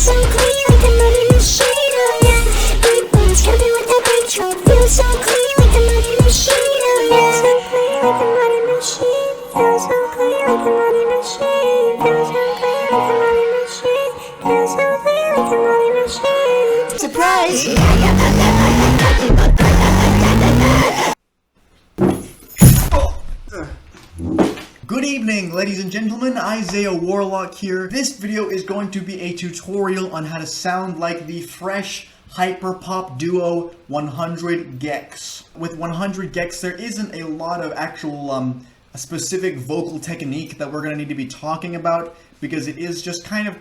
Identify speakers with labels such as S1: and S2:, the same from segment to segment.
S1: feels so clean like a money machine, oh yeah. Big boys kill me with that big truck. Feels so clean like a money machine, oh yeah. So clean like a money machine. Feels so clean like a money machine. Feels so clean like a money machine. Feels so clean like a money machine. Surprise!
S2: Good evening, ladies and gentlemen, Isaiah Warlock here. This video is going to be a tutorial on how to sound like the fresh hyperpop duo 100 gecs. With 100 gecs, there isn't a lot of actual a specific vocal technique that we're going to need to be talking about, because it is just kind of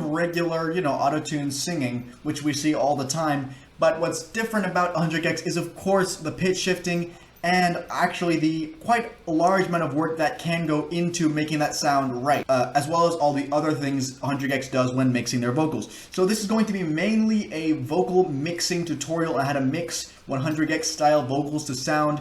S2: regular, you know, auto-tune singing, which we see all the time. But what's different about 100 gecs is, of course, the pitch shifting and actually the quite large amount of work that can go into making that sound right, as well as all the other things 100 gecs does when mixing their vocals. So this is going to be mainly a vocal mixing tutorial on how to mix 100 gecs style vocals to sound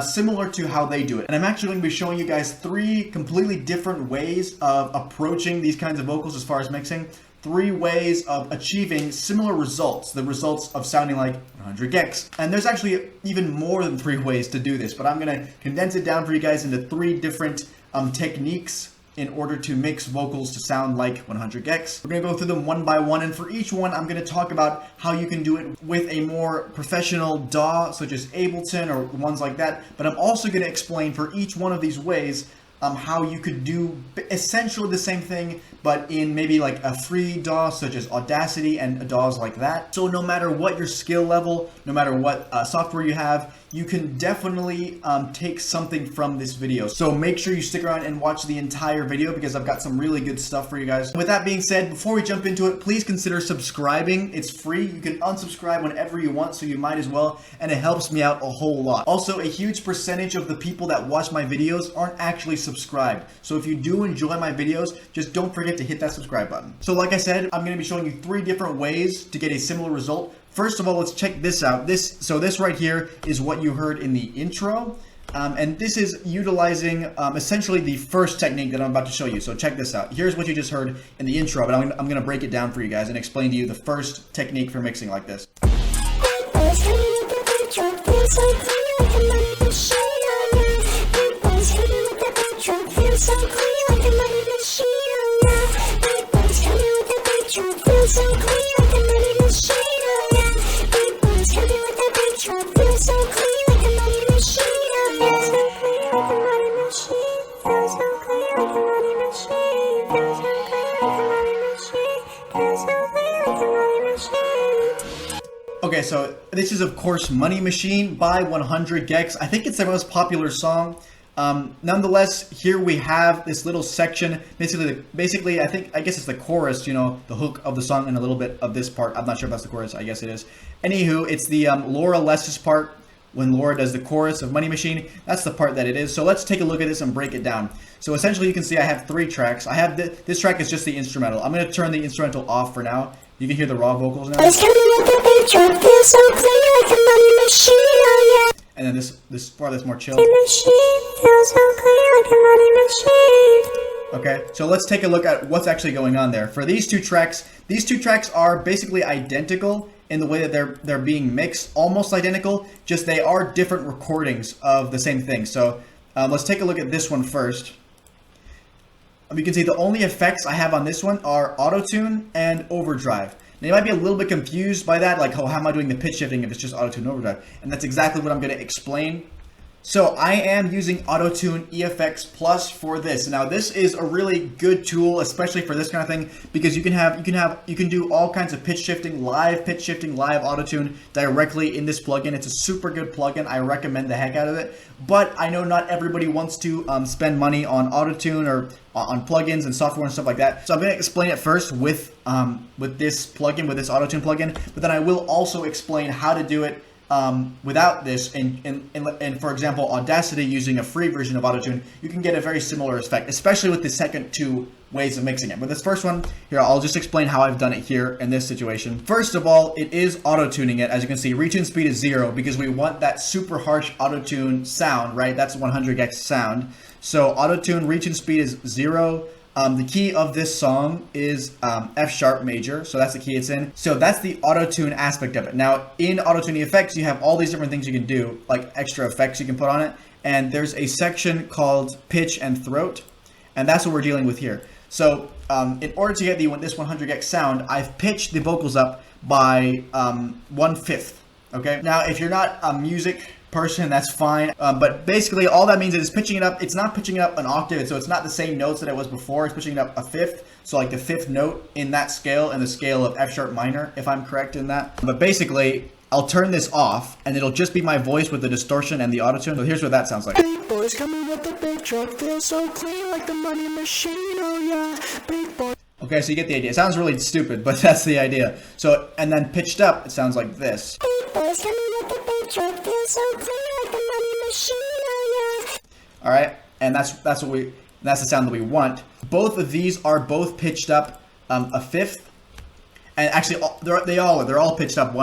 S2: similar to how they do it. And I'm actually going to be showing you guys 3 completely different ways of approaching these kinds of vocals as far as mixing. 3 ways of achieving similar results, the results of sounding like 100 gecs. And there's actually even more than 3 ways to do this, but I'm going to condense it down for you guys into 3 different techniques in order to mix vocals to sound like 100 gecs. We're going to go through them one by one, and for each one I'm going to talk about how you can do it with a more professional DAW such as Ableton or ones like that, but I'm also going to explain for each one of these ways how you could do essentially the same thing, but in maybe like a free DAW such as Audacity and DAWs like that. So no matter what your skill level, no matter what software you have, you can definitely take something from this video. So make sure you stick around and watch the entire video, because I've got some really good stuff for you guys. With that being said, before we jump into it, please consider subscribing. It's free. You can unsubscribe whenever you want, so you might as well, and it helps me out a whole lot. Also, a huge percentage of the people that watch my videos aren't actually subscribed. So if you do enjoy my videos, just don't forget to hit that subscribe button. So like I said, I'm going to be showing you 3 different ways to get a similar result. First of all, let's check this out. This right here is what you heard in the intro. And this is utilizing essentially the first technique that I'm about to show you. So check this out. Here's what you just heard in the intro, but I'm going to break it down for you guys and explain to you the first technique for mixing like this. Okay, so this is of course Money Machine by 100 gecs. I think it's their most popular song. Nonetheless, here we have this little section. Basically, I guess it's the chorus, you know, the hook of the song, and a little bit of this part. I'm not sure if that's the chorus. I guess it is. Anywho, it's the Laura Less's part when Laura does the chorus of Money Machine. That's the part that it is. So let's take a look at this and break it down. So essentially, you can see I have 3 tracks. I have this track is just the instrumental. I'm going to turn the instrumental off for now. You can hear the raw vocals now. And then this part that's more chill. Okay, so let's take a look at what's actually going on there. For these two tracks are basically identical in the way that they're being mixed, almost identical, just they are different recordings of the same thing. So let's take a look at this one first. You can see the only effects I have on this one are auto-tune and overdrive. Now you might be a little bit confused by that, like, oh, how am I doing the pitch shifting if it's just auto-tune and overdrive? And that's exactly what I'm going to explain. So I am using Auto-Tune EFX Plus for this. Now this is a really good tool, especially for this kind of thing, because you can do all kinds of pitch shifting, live Auto-Tune directly in this plugin. It's a super good plugin. I recommend the heck out of it. But I know not everybody wants to spend money on Auto-Tune or on plugins and software and stuff like that. So I'm going to explain it first with this plugin, with this Auto-Tune plugin, but then I will also explain how to do it without this, and for example, Audacity using a free version of Auto-Tune, you can get a very similar effect, especially with the second 2 ways of mixing it. But this first one, here, I'll just explain how I've done it here in this situation. First of all, it is auto-tuning it. As you can see, retune speed is 0 because we want that super harsh auto-tune sound, right? That's 100 gecs sound. So auto-tune retune speed is 0. The key of this song is F sharp major, so that's the key it's in. So that's the auto-tune aspect of it. Now, in auto-tuning effects, you have all these different things you can do, like extra effects you can put on it. And there's a section called pitch and throat, and that's what we're dealing with here. So in order to get this 100 gecs sound, I've pitched the vocals up by 1/5. Okay. Now, if you're not a music person, that's fine. But basically, all that means is it's pitching it up. It's not pitching it up an octave, so it's not the same notes that it was before. It's pitching it up 1/5. So like the 5th note in that scale, and the scale of F sharp minor, if I'm correct in that. But basically, I'll turn this off, and it'll just be my voice with the distortion and the autotune. So here's what that sounds like.
S3: Big boys coming with the big truck, feel so clean like the money machine, oh yeah. Big boy.
S2: Okay, so you get the idea. It sounds really stupid, but that's the idea. So, and then pitched up, it sounds like this.
S1: Big boys coming with the big truck, feel so clean like the money machine, oh yeah.
S2: All right, and that's the sound that we want. Both of these are both pitched up 1/5, and actually they're all pitched up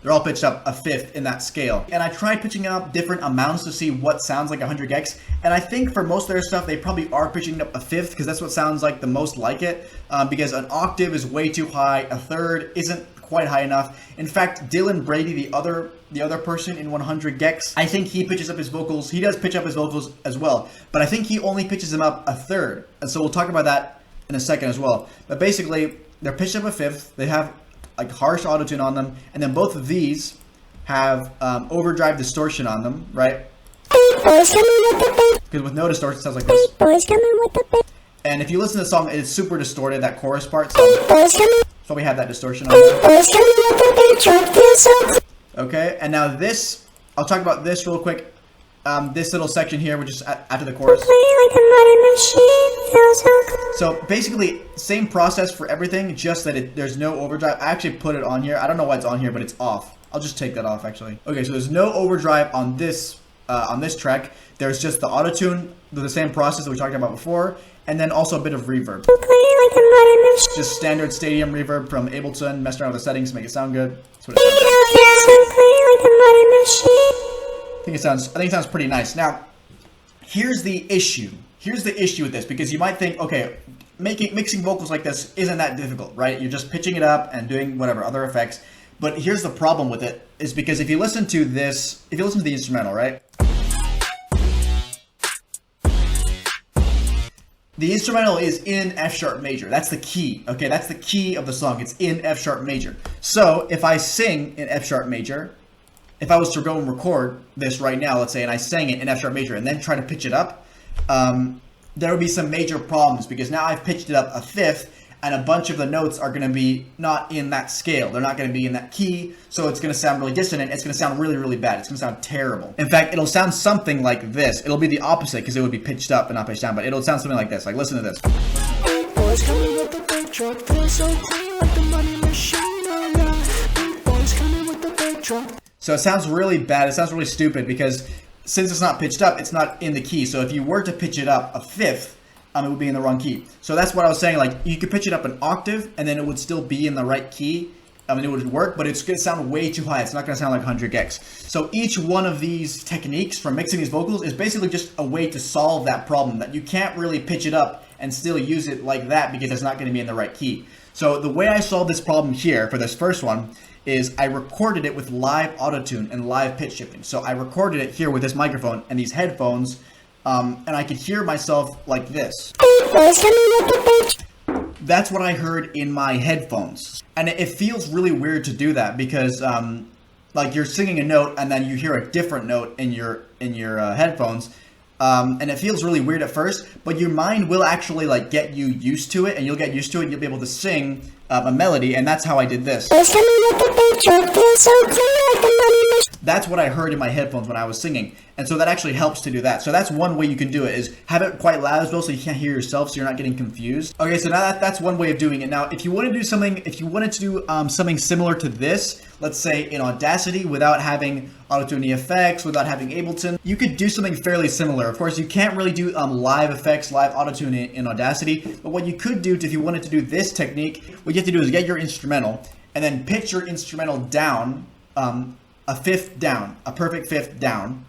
S2: they're all pitched up 1/5 in that scale. And I tried pitching up different amounts to see what sounds like 100 gecs. And I think for most of their stuff, they probably are pitching it up 1/5 because that's what sounds like the most like it. Because an octave is way too high. A third isn't quite high enough. In fact, Dylan Brady, the other person in 100 gecs, I think he pitches up his vocals. He does pitch up his vocals as well. But I think he only pitches them up 1/3. And so we'll talk about that in a second as well. But basically, they're pitched up 1/5. They have like harsh autotune on them, and then both of these have overdrive distortion on them, right?
S1: Big boys coming with the big.
S2: Because with no distortion, it sounds like this.
S1: Big boys coming with the big.
S2: And if you listen to the song, it's super distorted, that chorus part.
S1: Big boys coming.
S2: So we have that distortion on
S1: Big
S2: there.
S1: boys coming with the big truck, feel so clean.
S2: Okay, and now this, I'll talk about this real quick. This little section here, which is after the chorus.
S1: Clean like the money machine, feel so clean.
S2: So basically, same process for everything, just that there's no overdrive. I actually put it on here. I don't know why it's on here, but it's off. I'll just take that off, actually. Okay, so there's no overdrive on this track. There's just the autotune, the same process that we talked about before, and then also a bit of reverb.
S1: Clean like the money machine.
S2: Just standard stadium reverb from Ableton, messed around with the settings to make it sound good. That's what it sounds.
S1: Feel so clean like the money machine.
S2: I think it sounds pretty nice. Now, here's the issue. Here's the issue with this, because you might think, okay, mixing vocals like this isn't that difficult, right? You're just pitching it up and doing whatever other effects. But here's the problem with it, is because if you listen to this, if you listen to the instrumental, right? The instrumental is in F sharp major. That's the key. Okay, that's the key of the song. It's in F sharp major. So if I sing in F sharp major, if I was to go and record this right now, let's say, and I sang it in F sharp major and then try to pitch it up, there would be some major problems, because now I've pitched it up 1/5, and a bunch of the notes are going to be not in that scale. They're not going to be in that key, so it's going to sound really dissonant. It's going to sound really, really bad. It's going to sound terrible. In fact, it'll sound something like this. It'll be the opposite, because it would be pitched up and not pitched down, but it'll sound something like this. Like, listen to this.
S3: Big boys coming with the big truck, feel so clean like the money machine, oh yeah. Big boys coming with the big truck.
S2: So it sounds really bad. It sounds really stupid, because since it's not pitched up, it's not in the key. So if you were to pitch it up 1/5, it would be in the wrong key. So that's what I was saying. Like, you could pitch it up an octave, and then it would still be in the right key. It would work, but it's going to sound way too high. It's not going to sound like 100 gecs. So each one of these techniques for mixing these vocals is basically just a way to solve that problem, that you can't really pitch it up and still use it like that, because it's not going to be in the right key. So the way I solved this problem here for this first one is I recorded it with live autotune and live pitch shifting. So I recorded it here with this microphone and these headphones, and I could hear myself like this. That's what I heard in my headphones. And it feels really weird to do that, because like, you're singing a note and then you hear a different note in your headphones. And it feels really weird at first, but your mind will actually like get you used to it, and you'll get used to it, and you'll be able to sing a melody, and that's how I did this. That's what I heard in my headphones when I was singing, and so that actually helps to do that. So that's one way you can do it, is have it quite loud as well, so you can't hear yourself, so you're not getting confused. Okay, so now that's one way of doing it. Now, if you want to do something, something similar to this, let's say in Audacity, without having auto-tuning effects, without having Ableton, you could do something fairly similar. Of course, you can't really do live effects, live auto-tune in Audacity, but what you could do if you wanted to do this technique, what you have to do is get your instrumental, and then pitch your instrumental down, a 1/5 down, a perfect 1/5 down,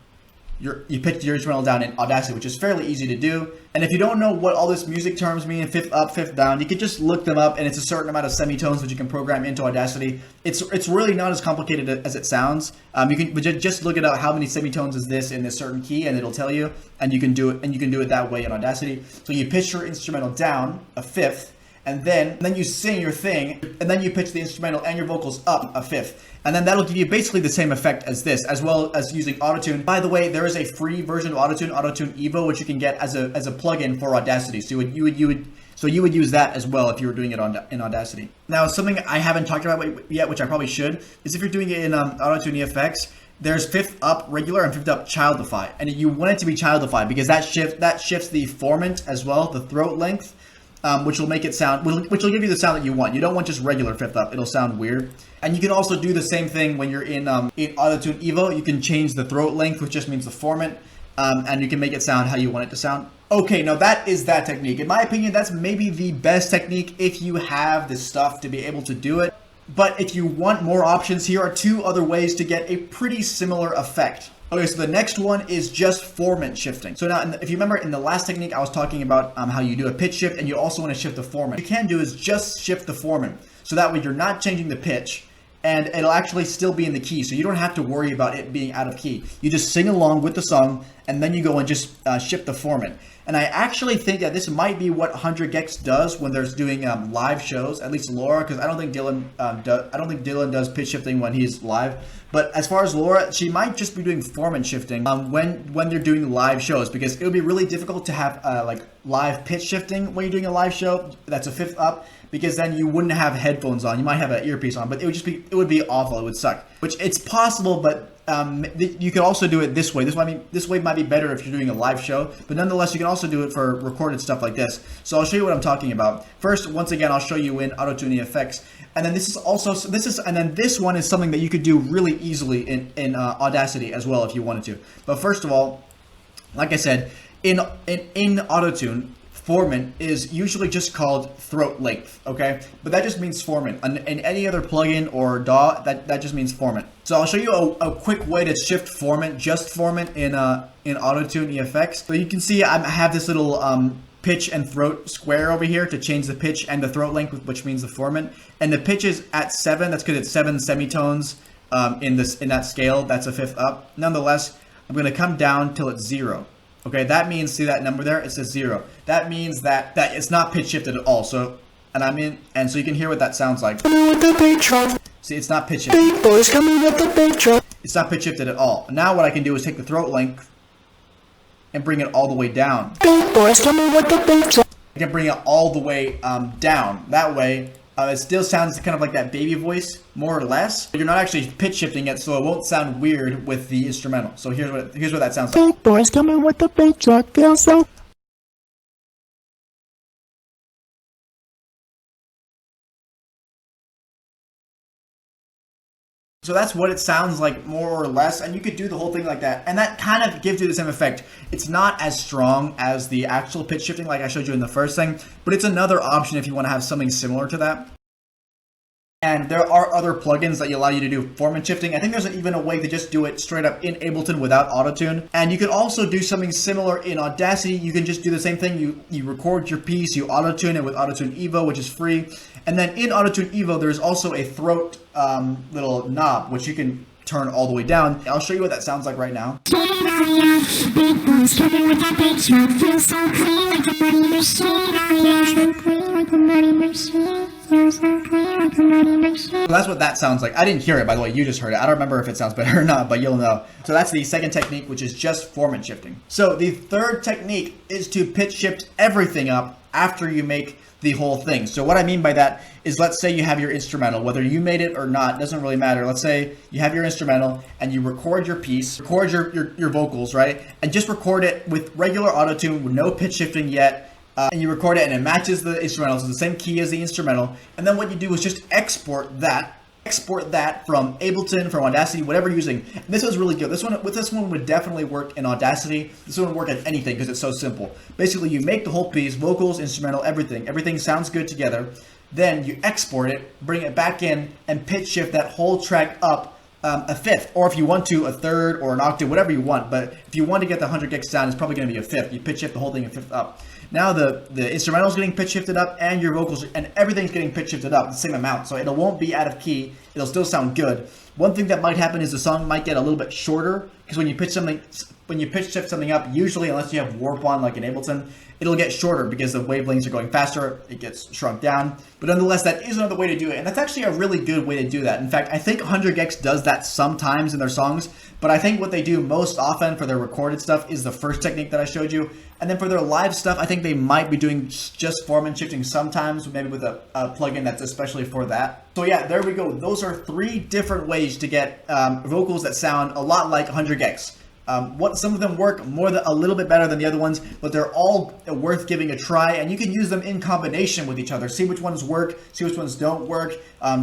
S2: you pitch your instrumental down in Audacity, which is fairly easy to do. And if you don't know what all this music terms mean, fifth up, fifth down, you can just look them up, and it's a certain amount of semitones that you can program into Audacity. It's really not as complicated as it sounds. You can just look it up, how many semitones is this in this certain key, and it'll tell you, and you can do it that way in Audacity. So you pitch your instrumental down a fifth, and then you sing your thing, and then you pitch the instrumental and your vocals up a fifth. And then that'll give you basically the same effect as this, as well as using Autotune. By the way, there is a free version of Autotune, Autotune Evo, which you can get as a plugin for Audacity. So you would use that as well if you were doing it in Audacity. Now, something I haven't talked about yet, which I probably should, is if you're doing it in Autotune EFX, there's fifth up regular and fifth up childify, and you want it to be childify because that shifts the formant as well, the throat length. Which will make it sound, which will give you the sound that you want. You don't want just regular fifth up; it'll sound weird. And you can also do the same thing when you're in Autotune Evo. You can change the throat length, which just means the formant, and you can make it sound how you want it to sound. Okay, now that is that technique. In my opinion, that's maybe the best technique if you have the stuff to be able to do it. But if you want more options, here are two other ways to get a pretty similar effect. Okay, so the next one is just formant shifting. So now, if you remember in the last technique, I was talking about how you do a pitch shift and you also want to shift the formant. What you can do is just shift the formant. So that way you're not changing the pitch and it'll actually still be in the key. So you don't have to worry about it being out of key. You just sing along with the song and then you go and just shift the formant. And I actually think that this might be what 100 gecs does when there's doing live shows. At least Laura, because I don't think Dylan does pitch shifting when he's live. But as far as Laura, she might just be doing formant shifting when they're doing live shows, because it would be really difficult to have like live pitch shifting when you're doing a live show that's a fifth up, because then you wouldn't have headphones on. You might have an earpiece on, but it would be awful. It would suck. Which it's possible, but you could also do it this way. This way might be better if you're doing a live show, but nonetheless, you can also do it for recorded stuff like this. So I'll show you what I'm talking about. First, once again, I'll show you in Autotune EFX, and then this one is something that you could do really easily in Audacity as well if you wanted to. But first of all, like I said, in Autotune, formant is usually just called throat length, okay? But that just means formant. In any other plugin or DAW, that just means formant. So I'll show you a quick way to shift formant, just formant in Autotune EFX. So you can see I have this little pitch and throat square over here to change the pitch and the throat length, which means the formant. And the pitch is at 7. That's because it's 7 semitones in that scale. That's a fifth up. Nonetheless, I'm going to come down till it's 0. Okay, that means, see that number there? It says 0. That means that it's not pitch shifted at all. So, so you can hear what that sounds like. See, it's not pitch shifted. It's not pitch shifted at all. Now what I can do is take the throat length and bring it all the way down. I can bring it all the way down. That way, it still sounds kind of like that baby voice, more or less. But you're not actually pitch shifting it, so it won't sound weird with the instrumental. So here's what that sounds like.
S3: Big boys coming with the big truck, feels so.
S2: So that's what it sounds like, more or less, and you could do the whole thing like that, and that kind of gives you the same effect. It's not as strong as the actual pitch shifting like I showed you in the first thing, but it's another option if you want to have something similar to that. And there are other plugins that allow you to do formant shifting. I think there's even a way to just do it straight up in Ableton without Autotune. And you can also do something similar in Audacity. You can just do the same thing. You record your piece, you Autotune it with Autotune Evo, which is free. And then in Autotune Evo, there's also a throat little knob, which you can turn all the way down. I'll show you what that sounds like right now. So that's what that sounds like. I didn't hear it, by the way. You just heard it. I don't remember if it sounds better or not, but you'll know. So that's the second technique, which is just formant shifting. So the third technique is to pitch shift everything up after you make the whole thing. So what I mean by that is, let's say you have your instrumental, whether you made it or not, doesn't really matter. Let's say you have your instrumental and you record your piece, record your vocals, right? And just record it with regular Autotune with no pitch shifting yet. And you record it and it matches the instrumental, so the same key as the instrumental. And then what you do is just export that from Ableton, from Audacity, whatever you're using. And this is really good. This one would definitely work in Audacity. This one would work at anything because it's so simple. Basically, you make the whole piece, vocals, instrumental, everything. Everything sounds good together. Then you export it, bring it back in, and pitch shift that whole track up a fifth, or if you want to, a third or an octave, whatever you want. But if you want to get the 100 gecs sound, it's probably going to be a fifth. You pitch shift the whole thing a fifth up. Now the instrumental is getting pitch shifted up, and your vocals and everything's getting pitch shifted up the same amount, so it won't be out of key. It'll still sound good. One thing that might happen is the song might get a little bit shorter, because when you pitch shift something up, usually unless you have warp on like in Ableton, it'll get shorter because the wavelengths are going faster. It gets shrunk down. But nonetheless, that is another way to do it, and that's actually a really good way to do that. In fact, I think 100 gecs does that sometimes in their songs, but I think what they do most often for their recorded stuff is the first technique that I showed you. And then for their live stuff, I think they might be doing just Formant shifting sometimes, maybe with a plugin that's especially for that. So yeah, there we go. Those are 3 different ways to get vocals that sound a lot like 100 gecs. Some of them work a little bit better than the other ones, but they're all worth giving a try, and you can use them in combination with each other. See which ones work, see which ones don't work,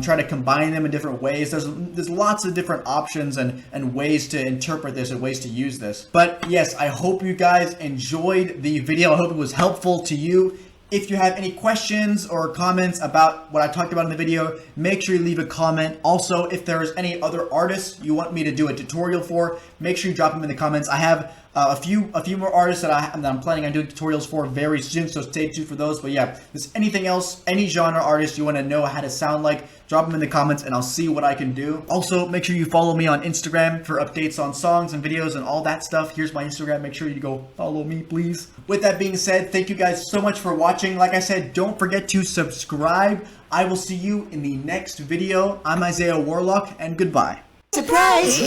S2: try to combine them in different ways. There's lots of different options and ways to interpret this and ways to use this. But yes, I hope you guys enjoyed the video. I hope it was helpful to you. If you have any questions or comments about what I talked about in the video, make sure you leave a comment. Also, if there's any other artists you want me to do a tutorial for, make sure you drop them in the comments. I have a few more artists that I'm planning on doing tutorials for very soon, so stay tuned for those. But yeah, if there's anything else, any genre artist you want to know how to sound like, drop them in the comments and I'll see what I can do. Also, make sure you follow me on Instagram for updates on songs and videos and all that stuff. Here's my Instagram. Make sure you go follow me, please. With that being said, thank you guys so much for watching. Like I said, don't forget to subscribe. I will see you in the next video. I'm Isaiah Warlock, and goodbye.
S1: Surprise!